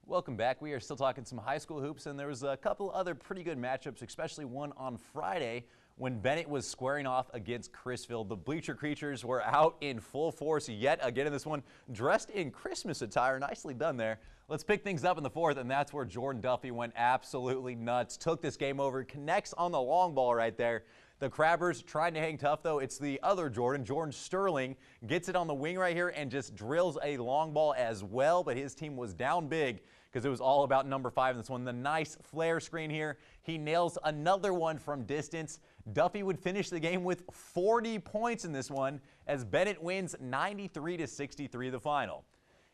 Welcome back. We are still talking some high school hoops, and there was a couple other pretty good matchups, especially one on Friday when Bennett was squaring off against Chrisville. The Bleacher Creatures were out in full force yet again in this one, dressed in Christmas attire. Nicely done there. Let's pick things up in the fourth, and that's where Jordan Duffy went absolutely nuts. Took this game over, connects on the long ball right there. The Crabbers trying to hang tough, though. It's the other Jordan Sterling, gets it on the wing right here and just drills a long ball as well, but his team was down big because it was all about number 5 in this one. The nice flare screen here. He nails another one from distance. Duffy would finish the game with 40 points in this one as Bennett wins 93-63 the final.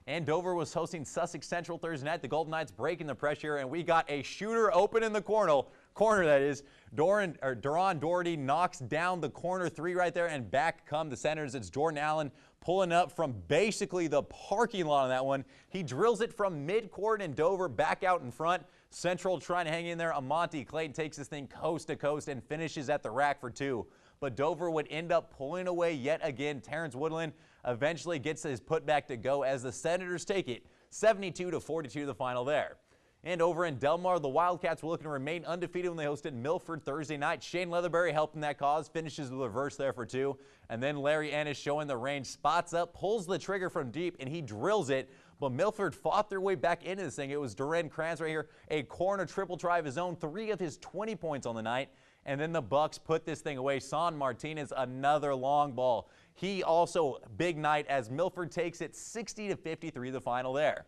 And Dover was hosting Sussex Central Thursday night. The Golden Knights breaking the pressure, and we got a shooter open in the corner that is. Duron Doherty knocks down the corner 3 right there, and back come the centers. It's Jordan Allen pulling up from basically the parking lot on that one. He drills it from midcourt, and Dover back out in front. Central trying to hang in there. Amonte Clayton takes this thing coast to coast and finishes at the rack for 2. But Dover would end up pulling away yet again. Terrence Woodland eventually gets his putback to go as the Senators take it 72-42 the final there. And over in Delmar, the Wildcats were looking to remain undefeated when they hosted Milford Thursday night. Shane Leatherberry helping that cause, finishes with a reverse there for 2. And then Larry Ennis showing the range, spots up, pulls the trigger from deep, and he drills it. But Milford fought their way back into this thing. It was Duran Kranz right here, a corner triple try of his own, 3 of his 20 points on the night. And then the Bucks put this thing away. San Martinez, another long ball. He also big night as Milford takes it 60-53 the final there.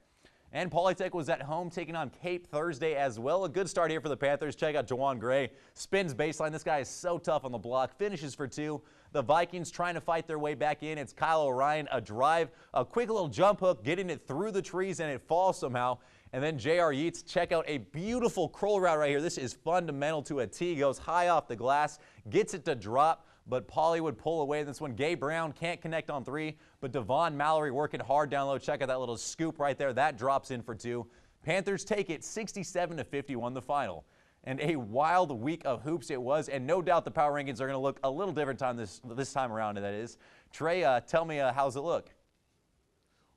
And Polytech was at home taking on Cape Thursday as well. A good start here for the Panthers. Check out Jawan Gray. Spins baseline. This guy is so tough on the block. Finishes for 2. The Vikings trying to fight their way back in. It's Kyle O'Ryan, a drive, a quick little jump hook, getting it through the trees, and it falls somehow. And then J.R. Yeats, check out a beautiful curl route right here. This is fundamental to a T. Goes high off the glass, gets it to drop, but Pauly would pull away in this one. Gabe Brown can't connect on 3, but Devon Mallory working hard down low. Check out that little scoop right there. That drops in for 2. Panthers take it 67-51 the final. And a wild week of hoops it was, and no doubt the power rankings are going to look a little different this time around, that is. Trey, tell me, how's it look?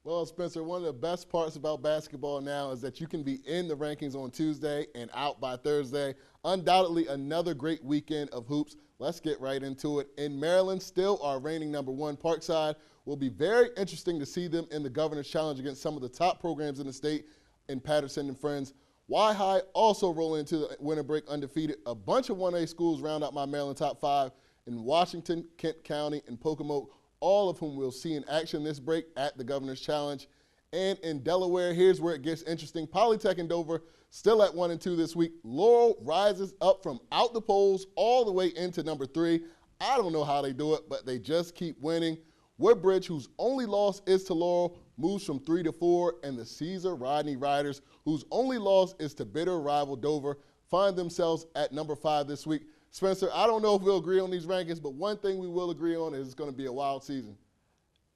Well, Spencer, one of the best parts about basketball now is that you can be in the rankings on Tuesday and out by Thursday. Undoubtedly another great weekend of hoops. Let's get right into it. In Maryland, still our reigning number 1, Parkside. Will be very interesting to see them in the Governor's Challenge against some of the top programs in the state in Patterson and Friends. Y-High also rolling into the winter break undefeated. A bunch of 1A schools round out my Maryland top 5 in Washington, Kent County, and Pocomoke, all of whom we'll see in action this break at the Governor's Challenge. And in Delaware, here's where it gets interesting. Polytech and Dover still at 1 and 2 this week. Laurel rises up from out the polls all the way into number 3. I don't know how they do it, but they just keep winning. Woodbridge, whose only loss is to Laurel, moves from 3 to 4, and the Caesar Rodney Riders, whose only loss is to bitter rival Dover, find themselves at number 5 this week. Spencer, I don't know if we'll agree on these rankings, but one thing we will agree on is it's going to be a wild season.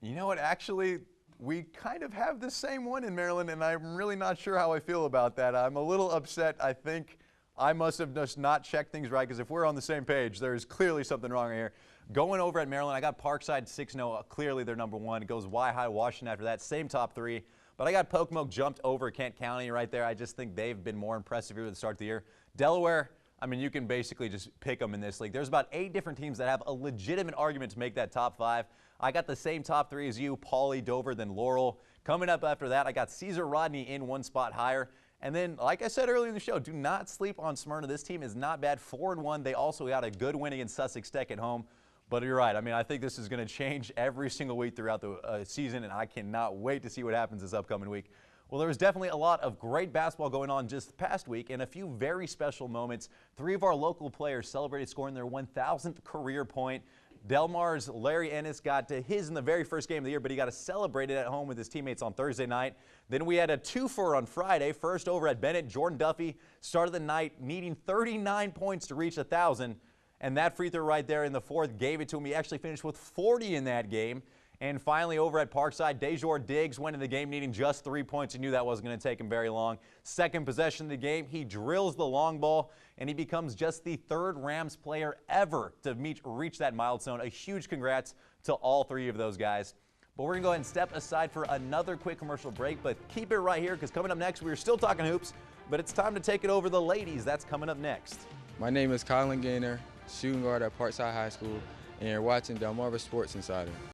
You know what, actually, we kind of have the same one in Maryland, and I'm really not sure how I feel about that. I'm a little upset. I think I must have just not checked things right, because if we're on the same page, there's clearly something wrong here. Going over at Maryland, I got Parkside 6-0. Clearly they're number 1. It goes Y-High Washington after that. Same top 3. But I got Pocomoke jumped over Kent County right there. I just think they've been more impressive here at the start of the year. Delaware, I mean, you can basically just pick them in this league. There's about 8 different teams that have a legitimate argument to make that top 5. I got the same top 3 as you, Pauly, Dover, then Laurel. Coming up after that, I got Caesar Rodney in 1 spot higher. And then, like I said earlier in the show, do not sleep on Smyrna. This team is not bad, 4-1. They also got a good win against Sussex Tech at home. But you're right. I mean, I think this is going to change every single week throughout the season, and I cannot wait to see what happens this upcoming week. Well, there was definitely a lot of great basketball going on just the past week, and a few very special moments. 3 of our local players celebrated scoring their 1,000th career point. Delmar's Larry Ennis got to his in the very first game of the year, but he got to celebrate it at home with his teammates on Thursday night. Then we had a 2-for on Friday. First over at Bennett, Jordan Duffy started the night needing 39 points to reach 1,000. And that free throw right there in the 4th gave it to him. He actually finished with 40 in that game. And finally, over at Parkside, Dejor Diggs went in the game needing just 3 points. He knew that wasn't going to take him very long. Second possession of the game, he drills the long ball, and he becomes just the 3rd Rams player ever to reach that milestone. A huge congrats to all 3 of those guys. But we're going to go ahead and step aside for another quick commercial break, but keep it right here because coming up next, we're still talking hoops, but it's time to take it over the ladies. That's coming up next. My name is Colin Gaynor, shooting guard at Parkside High School, and you're watching Delmarva Sports Insider.